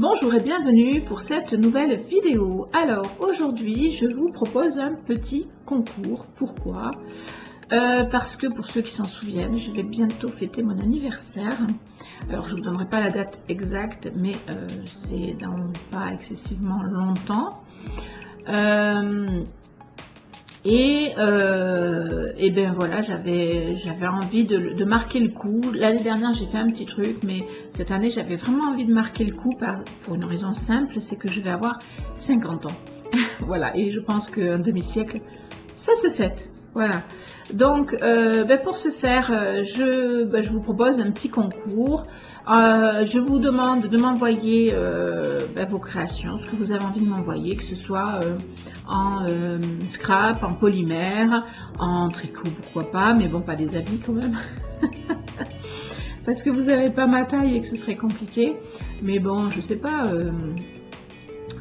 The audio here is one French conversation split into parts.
Bonjour et bienvenue pour cette nouvelle vidéo. Alors aujourd'hui je vous propose un petit concours. Pourquoi? Parce que pour ceux qui s'en souviennent, je vais bientôt fêter mon anniversaire. Alors je ne vous donnerai pas la date exacte, mais c'est dans pas excessivement longtemps. Et ben voilà, j'avais envie de marquer le coup. L'année dernière j'ai fait un petit truc, mais cette année j'avais vraiment envie de marquer le coup pour une raison simple, c'est que je vais avoir 50 ans. Voilà, et je pense qu'un demi-siècle, ça se fête. Voilà, donc pour ce faire, je vous propose un petit concours. Je vous demande de m'envoyer vos créations, ce que vous avez envie de m'envoyer, que ce soit en scrap, en polymère, en tricot, pourquoi pas, mais bon, pas des habits quand même. Parce que vous n'avez pas ma taille et que ce serait compliqué. Mais bon, je sais pas,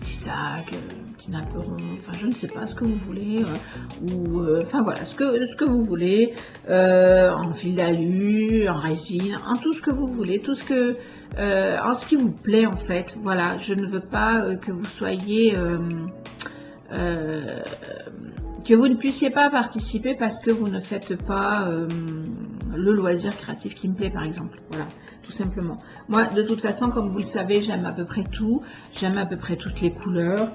petit sac, petit napperon, enfin je ne sais pas ce que vous voulez, ou enfin voilà, ce que vous voulez, en fil d'alu, en résine, en tout ce que vous voulez, tout ce que, en ce qui vous plaît en fait. Voilà, je ne veux pas que vous soyez, que vous ne puissiez pas participer parce que vous ne faites pas le loisir créatif qui me plaît par exemple. Voilà, tout simplement. Moi de toute façon, comme vous le savez, j'aime à peu près tout, j'aime à peu près toutes les couleurs,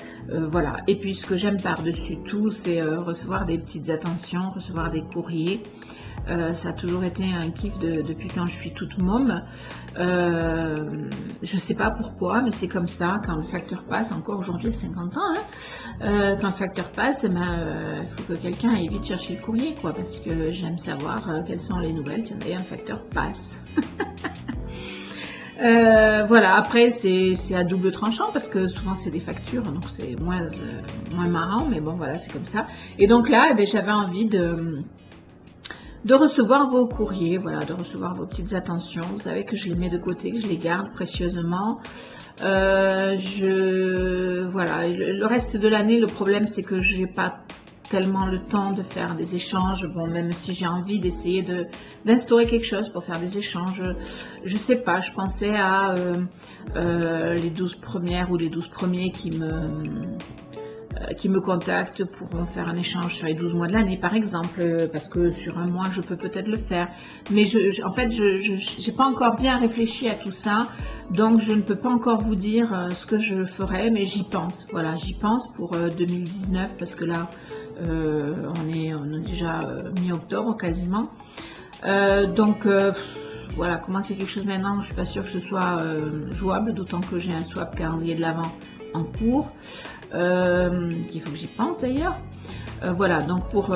voilà. Et puis ce que j'aime par-dessus tout, c'est recevoir des petites attentions, recevoir des courriers. Ça a toujours été un kiff depuis quand je suis toute môme. Je sais pas pourquoi, mais c'est comme ça. Quand le facteur passe, encore aujourd'hui 50 ans, hein, quand le facteur passe, il faut que quelqu'un aille vite chercher le courrier, quoi, parce que j'aime savoir quelles sont les nouvelles. Tiens, d'ailleurs, le facteur passe. Voilà, après c'est à double tranchant parce que souvent c'est des factures, donc c'est moins marrant, mais bon voilà, c'est comme ça. Et donc là, j'avais envie de recevoir vos courriers, voilà, de recevoir vos petites attentions. Vous savez que je les mets de côté, que je les garde précieusement. Voilà, le reste de l'année, le problème c'est que je n'ai pas tellement le temps de faire des échanges. Bon, même si j'ai envie d'essayer d'instaurer quelque chose pour faire des échanges, je sais pas, je pensais à les 12 premières ou les 12 premiers qui me contactent pourront faire un échange sur les 12 mois de l'année par exemple, parce que sur un mois je peux peut-être le faire, mais en fait je n'ai pas encore bien réfléchi à tout ça, donc je ne peux pas encore vous dire ce que je ferai, mais j'y pense. Voilà, j'y pense pour 2019 parce que là on est déjà mi-octobre quasiment, donc voilà, commencer quelque chose maintenant, je suis pas sûre que ce soit jouable, d'autant que j'ai un swap calendrier de l'Avent en cours, qu'il faut que j'y pense d'ailleurs. Voilà, donc pour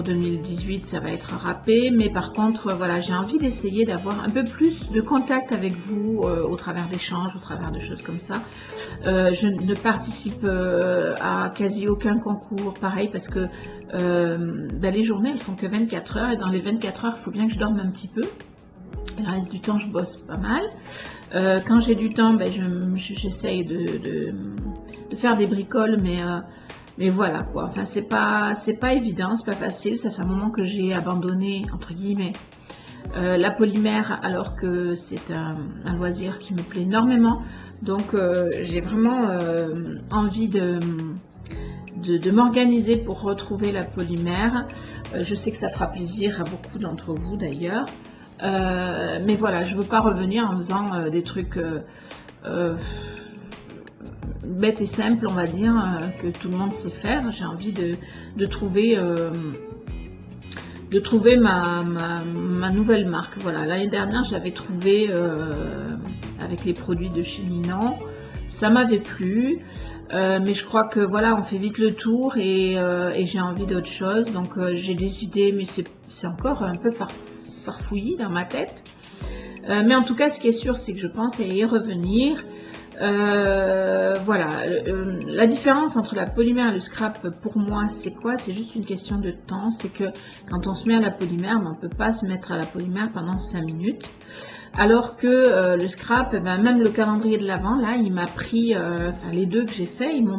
2018 ça va être râpé, mais par contre voilà, j'ai envie d'essayer d'avoir un peu plus de contact avec vous au travers d'échanges, au travers de choses comme ça. Je ne participe à quasi aucun concours, pareil, parce que les journées elles font que 24 heures, et dans les 24 heures il faut bien que je dorme un petit peu. Le reste du temps je bosse pas mal. Quand j'ai du temps, j'essaye de faire des bricoles, mais voilà quoi. Enfin c'est pas évident, c'est pas facile. Ça fait un moment que j'ai abandonné entre guillemets la polymère, alors que c'est un loisir qui me plaît énormément. Donc j'ai vraiment envie de m'organiser pour retrouver la polymère. Je sais que ça fera plaisir à beaucoup d'entre vous d'ailleurs. Mais voilà, je veux pas revenir en faisant des trucs bêtes et simples, on va dire, que tout le monde sait faire. J'ai envie de trouver ma nouvelle marque. Voilà, l'année dernière j'avais trouvé avec les produits de chez Ninon, ça m'avait plu, mais je crois que voilà, on fait vite le tour, et j'ai envie d'autre chose. Donc j'ai des idées, mais c'est encore un peu farfouillis dans ma tête, mais en tout cas ce qui est sûr c'est que je pense à y revenir. Voilà, la différence entre la polymère et le scrap pour moi c'est quoi? C'est juste une question de temps. C'est que quand on se met à la polymère, on ne peut pas se mettre à la polymère pendant 5 minutes, alors que le scrap, même le calendrier de l'Avent là, il m'a pris, enfin les deux que j'ai fait, ils m'ont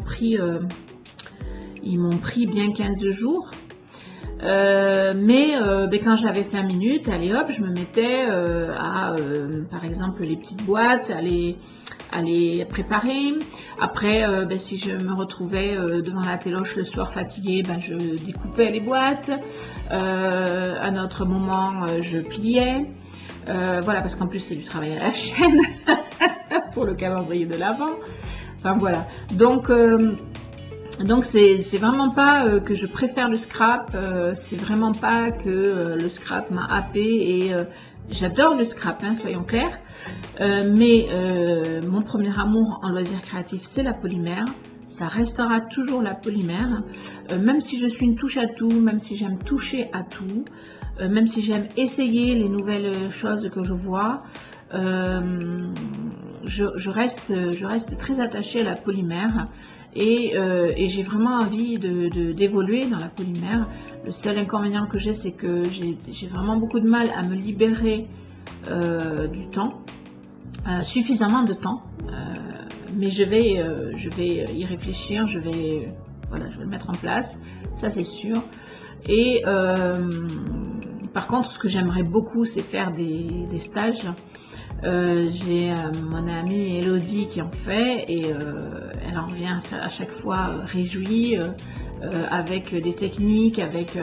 pris bien 15 jours. Mais quand j'avais 5 minutes, allez hop, je me mettais par exemple, les petites boîtes, à les préparer. Après, si je me retrouvais devant la téloche le soir fatiguée, je découpais les boîtes. À un autre moment, je pliais. Voilà, parce qu'en plus, c'est du travail à la chaîne pour le calendrier de l'Avent. Enfin, voilà. Donc c'est vraiment pas que je préfère le scrap, c'est vraiment pas que le scrap m'a happé et j'adore le scrap, hein, soyons clairs, mais mon premier amour en loisirs créatifs c'est la polymère, ça restera toujours la polymère, même si je suis une touche à tout, même si j'aime toucher à tout, même si j'aime essayer les nouvelles choses que je vois, je reste très attachée à la polymère. Et j'ai vraiment envie d'évoluer dans la polymère. Le seul inconvénient que j'ai, c'est que j'ai vraiment beaucoup de mal à me libérer du temps, suffisamment de temps. Mais je vais y réfléchir, je vais le mettre en place, ça c'est sûr. Et par contre, ce que j'aimerais beaucoup, c'est faire des stages. J'ai mon amie Elodie qui en fait et elle en revient à chaque fois réjouie avec des techniques, avec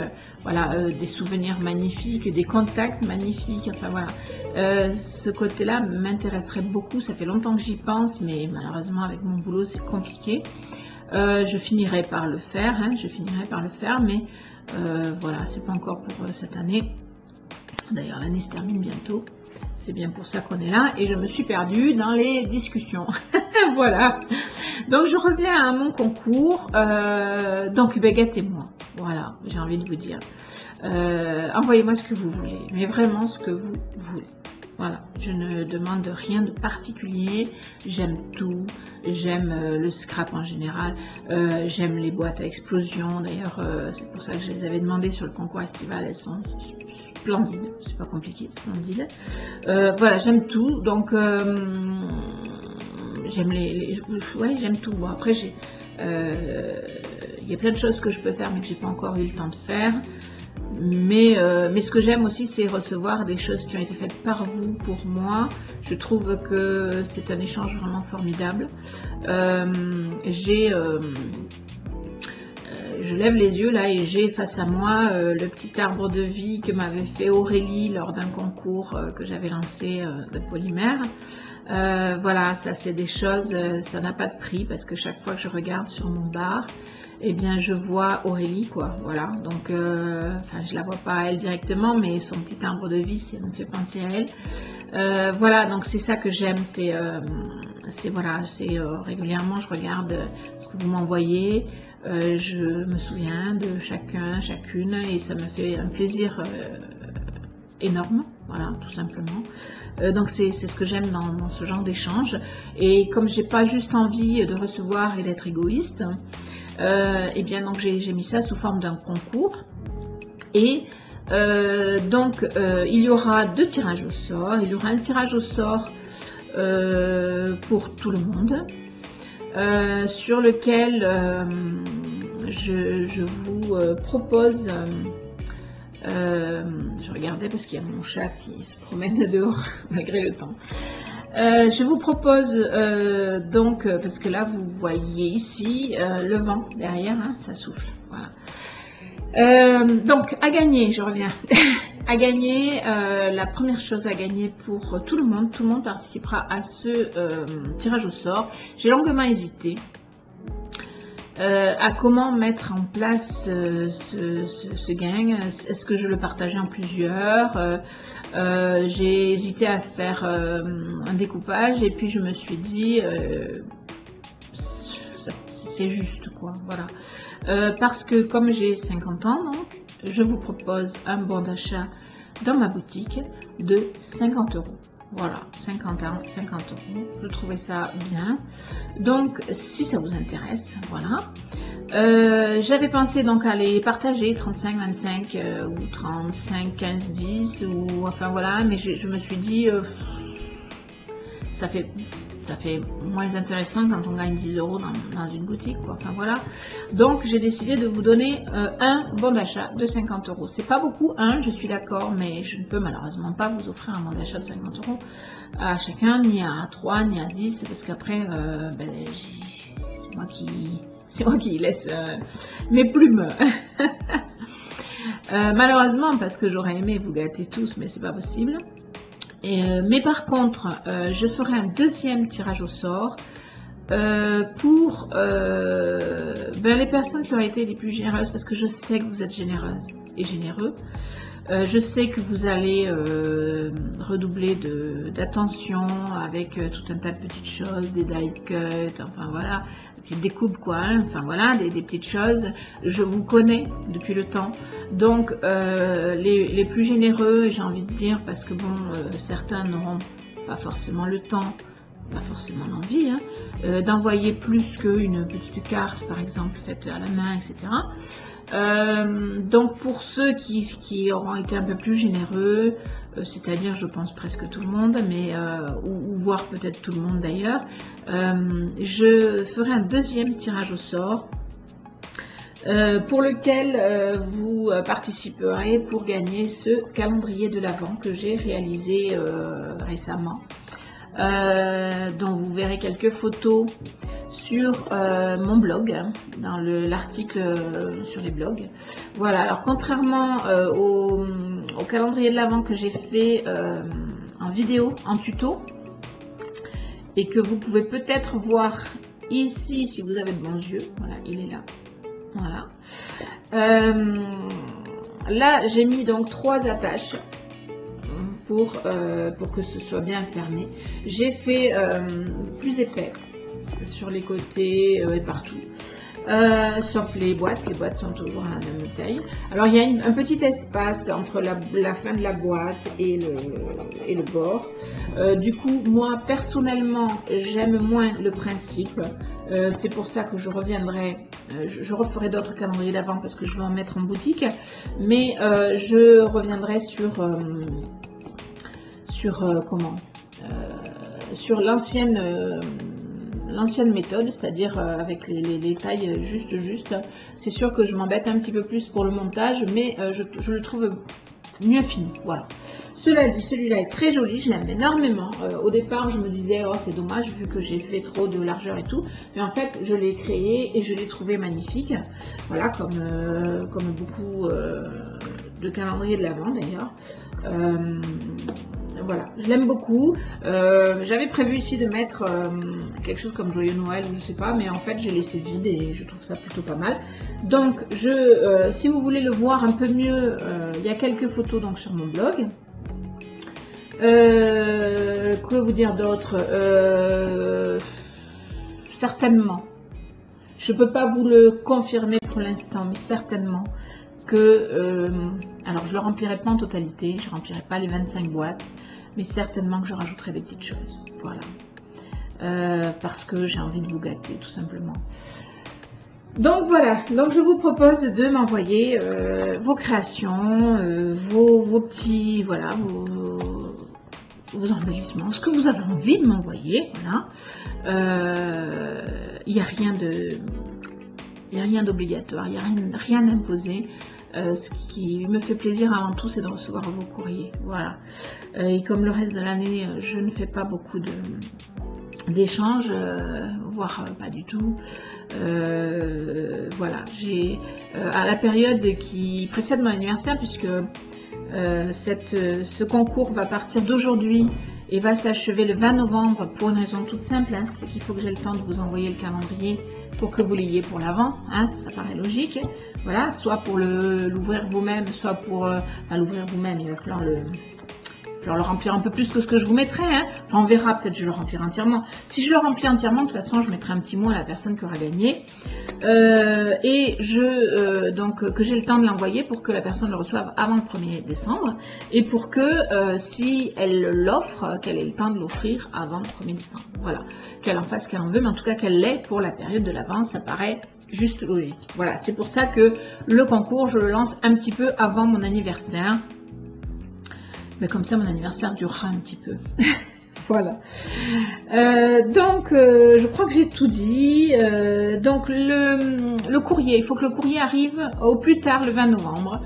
des souvenirs magnifiques, des contacts magnifiques, enfin voilà. Ce côté-là m'intéresserait beaucoup, ça fait longtemps que j'y pense, mais malheureusement avec mon boulot c'est compliqué. Je finirai par le faire, mais voilà, c'est pas encore pour cette année. D'ailleurs l'année se termine bientôt. C'est bien pour ça qu'on est là et je me suis perdue dans les discussions. Voilà. Donc je reviens à mon concours. Donc gâtez-moi. Voilà, j'ai envie de vous dire. Envoyez-moi ce que vous voulez, mais vraiment ce que vous voulez. Voilà, je ne demande rien de particulier. J'aime tout. J'aime le scrap en général. J'aime les boîtes à explosion. D'ailleurs, c'est pour ça que je les avais demandées sur le concours estival. Elles sont splendides. C'est pas compliqué, splendides. Voilà, j'aime tout. Donc, j'aime j'aime tout. Bon, après, il y a plein de choses que je peux faire, mais que j'ai pas encore eu le temps de faire. Mais ce que j'aime aussi, c'est recevoir des choses qui ont été faites par vous pour moi. Je trouve que c'est un échange vraiment formidable. Je lève les yeux là et j'ai face à moi le petit arbre de vie que m'avait fait Aurélie lors d'un concours que j'avais lancé de polymère. Voilà, ça c'est des choses, ça n'a pas de prix parce que chaque fois que je regarde sur mon bar, eh bien je vois Aurélie quoi, voilà, donc je la vois pas elle directement, mais son petit arbre de vie, ça me fait penser à elle. Voilà, donc c'est ça que j'aime, c'est régulièrement je regarde ce que vous m'envoyez, je me souviens de chacune et ça me fait un plaisir énorme, voilà, tout simplement. Donc c'est ce que j'aime dans ce genre d'échange. Et comme j'ai pas juste envie de recevoir et d'être égoïste, et bien donc j'ai mis ça sous forme d'un concours. Et il y aura 2 tirages au sort. Il y aura un tirage au sort pour tout le monde, sur lequel je vous propose. Je regardais parce qu'il y a mon chat qui se promène dehors malgré le temps. Je vous propose donc, parce que là vous voyez ici le vent derrière, hein, ça souffle, voilà. Donc à gagner, je reviens, à gagner, la première chose à gagner pour tout le monde participera à ce tirage au sort. J'ai longuement hésité à comment mettre en place ce gain. Est-ce que je le partageais en plusieurs? J'ai hésité à faire un découpage et puis je me suis dit c'est juste quoi, voilà. Parce que comme j'ai 50 ans, donc je vous propose un bon d'achat dans ma boutique de 50 €. Voilà, 50 €, je trouvais ça bien. Donc, si ça vous intéresse, voilà. J'avais pensé donc à les partager 35, 25 ou 35, 15, 10 ou enfin voilà, mais je me suis dit ça fait à fait moins intéressant quand on gagne 10 € dans une boutique, quoi. Enfin voilà. Donc j'ai décidé de vous donner un bon d'achat de 50 €. C'est pas beaucoup, je suis d'accord, mais je ne peux malheureusement pas vous offrir un bon d'achat de 50 € à chacun, ni à 3, ni à 10, parce qu'après, c'est moi qui laisse mes plumes. Malheureusement, parce que j'aurais aimé vous gâter tous, mais c'est pas possible. Mais par contre, je ferai un deuxième tirage au sort pour les personnes qui auraient été les plus généreuses, parce que je sais que vous êtes généreuses et généreux. Je sais que vous allez redoubler d'attention avec tout un tas de petites choses, des die cuts, enfin voilà, des petites découpes quoi, enfin voilà, des petites choses. Je vous connais depuis le temps, donc les plus généreux, j'ai envie de dire, parce que bon, certains n'auront pas forcément le temps, pas forcément l'envie, d'envoyer plus qu'une petite carte par exemple faite à la main, etc. Donc pour ceux qui auront été un peu plus généreux, c'est-à-dire je pense presque tout le monde, mais ou voire peut-être tout le monde d'ailleurs, je ferai un deuxième tirage au sort pour lequel vous participerez pour gagner ce calendrier de l'Avent que j'ai réalisé récemment, dont vous verrez quelques photos sur mon blog, dans l'article sur les blogs. Voilà, alors contrairement au calendrier de l'Avent que j'ai fait en vidéo, en tuto, et que vous pouvez peut-être voir ici si vous avez de bons yeux, voilà, il est là, voilà. Là j'ai mis donc 3 attaches pour que ce soit bien fermé. J'ai fait plus épais sur les côtés et partout, sauf les boîtes sont toujours à la même taille. Alors il y a un petit espace entre la fin de la boîte et le bord. Du coup moi personnellement j'aime moins le principe, c'est pour ça que je reviendrai, je referai d'autres calendriers d'Avent parce que je vais en mettre en boutique, mais je reviendrai sur l'ancienne méthode, c'est-à-dire avec les tailles juste. C'est sûr que je m'embête un petit peu plus pour le montage, mais je le trouve mieux fini. Voilà. Cela dit, celui-là est très joli, je l'aime énormément. Au départ, je me disais, oh c'est dommage vu que j'ai fait trop de largeur et tout. Mais en fait, je l'ai créé et je l'ai trouvé magnifique. Voilà, comme beaucoup de calendriers de l'Avent d'ailleurs. Voilà, je l'aime beaucoup. J'avais prévu ici de mettre quelque chose comme Joyeux Noël ou je sais pas, mais en fait j'ai laissé vide et je trouve ça plutôt pas mal. Donc si vous voulez le voir un peu mieux, il y a quelques photos donc sur mon blog. Que vous dire d'autre? Certainement, je peux pas vous le confirmer pour l'instant, mais certainement que alors je le remplirai pas en totalité, je remplirai pas les 25 boîtes, mais certainement que je rajouterai des petites choses, voilà, parce que j'ai envie de vous gâter tout simplement. Donc voilà, donc je vous propose de m'envoyer vos créations, vos petits, voilà, vos embellissements, ce que vous avez envie de m'envoyer, voilà. Il n'y a rien d'obligatoire, il n'y a rien d'imposé. Ce qui me fait plaisir avant tout, c'est de recevoir vos courriers, voilà. Et comme le reste de l'année, je ne fais pas beaucoup d'échanges, voire pas du tout. Voilà, j'ai à la période qui précède mon anniversaire, puisque ce concours va partir d'aujourd'hui et va s'achever le 20 novembre pour une raison toute simple, c'est qu'il faut que j'ai le temps de vous envoyer le calendrier pour que vous l'ayez pour l'Avent, ça paraît logique. Voilà, soit pour l'ouvrir vous-même, soit pour l'ouvrir vous-même, il va falloir le remplir un peu plus que ce que je vous mettrai. Enfin, on verra, peut-être je le remplirai entièrement. Si je le remplis entièrement, de toute façon, je mettrai un petit mot à la personne qui aura gagné. Et donc que j'ai le temps de l'envoyer pour que la personne le reçoive avant le 1er décembre. Et pour que, si elle l'offre, qu'elle ait le temps de l'offrir avant le 1er décembre. Voilà, qu'elle en fasse qu'elle en veut, mais en tout cas qu'elle l'ait pour la période de l'Avent, ça paraît juste logique. Voilà, c'est pour ça que le concours, je le lance un petit peu avant mon anniversaire. Mais comme ça, mon anniversaire durera un petit peu. Voilà. Donc, je crois que j'ai tout dit. Donc, le courrier, il faut que le courrier arrive au plus tard le 20 novembre.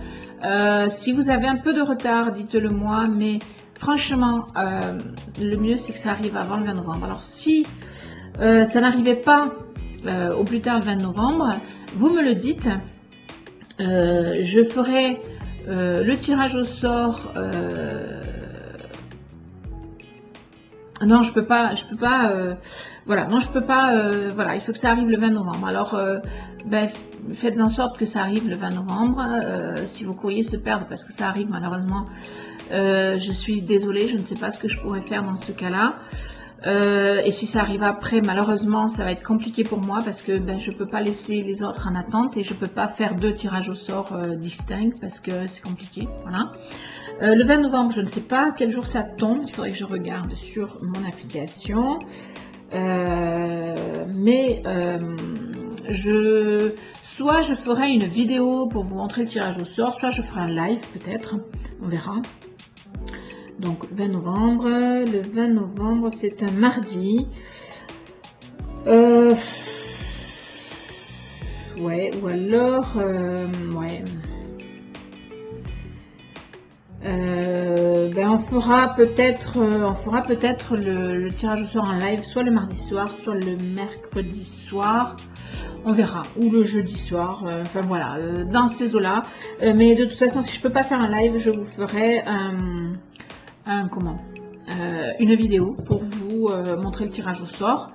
Si vous avez un peu de retard, dites-le moi, mais franchement, le mieux c'est que ça arrive avant le 20 novembre. Alors, si ça n'arrivait pas au plus tard le 20 novembre, vous me le dites. Je ferai le tirage au sort. Non, je peux pas. Voilà, non, je peux pas. Voilà, il faut que ça arrive le 20 novembre. Alors, ben, faites en sorte que ça arrive le 20 novembre. Si vos courriers se perdent, parce que ça arrive malheureusement, je suis désolée, je ne sais pas ce que je pourrais faire dans ce cas-là. Et si ça arrive après, malheureusement, ça va être compliqué pour moi parce que ben, je ne peux pas laisser les autres en attente et je ne peux pas faire 2 tirages au sort distincts parce que c'est compliqué. Voilà. Le 20 novembre, je ne sais pas quel jour ça tombe, il faudrait que je regarde sur mon application. Soit je ferai une vidéo pour vous montrer le tirage au sort, soit je ferai un live peut-être, on verra. Donc 20 novembre, le 20 novembre c'est un mardi. Ouais, ou alors, ouais. Ben on fera peut-être le tirage au sort en live, soit le mardi soir, soit le mercredi soir. On verra, ou le jeudi soir, enfin voilà, dans ces eaux-là. Mais de toute façon, si je peux pas faire un live, je vous ferai une vidéo pour vous montrer le tirage au sort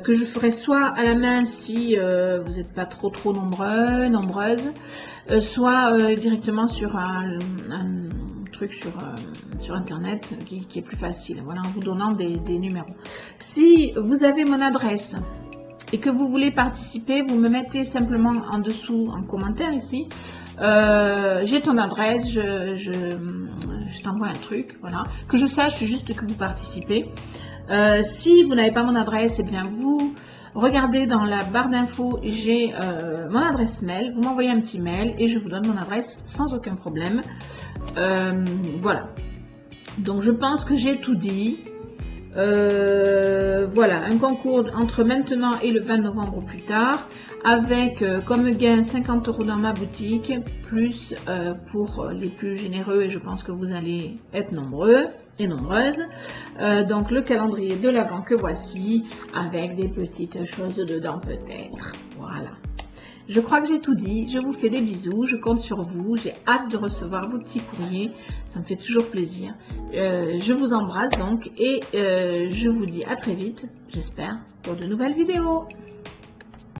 que je ferai soit à la main si vous n'êtes pas trop nombreuses, soit directement sur un truc sur internet qui est plus facile, voilà, en vous donnant des numéros. Si vous avez mon adresse et que vous voulez participer, vous me mettez simplement en dessous en commentaire ici. J'ai ton adresse, je t'envoie un truc, voilà, que je sache juste que vous participez. Si vous n'avez pas mon adresse, eh bien vous regardez dans la barre d'infos, j'ai mon adresse mail, vous m'envoyez un petit mail et je vous donne mon adresse sans aucun problème. Voilà, donc je pense que j'ai tout dit. Voilà, un concours entre maintenant et le 20 novembre au plus tard, avec comme gain 50 € dans ma boutique, plus pour les plus généreux, et je pense que vous allez être nombreux et nombreuses, donc le calendrier de l'Avent que voici, avec des petites choses dedans peut-être. Voilà. Je crois que j'ai tout dit, je vous fais des bisous, je compte sur vous, j'ai hâte de recevoir vos petits courriers, ça me fait toujours plaisir. Je vous embrasse donc et je vous dis à très vite, j'espère, pour de nouvelles vidéos.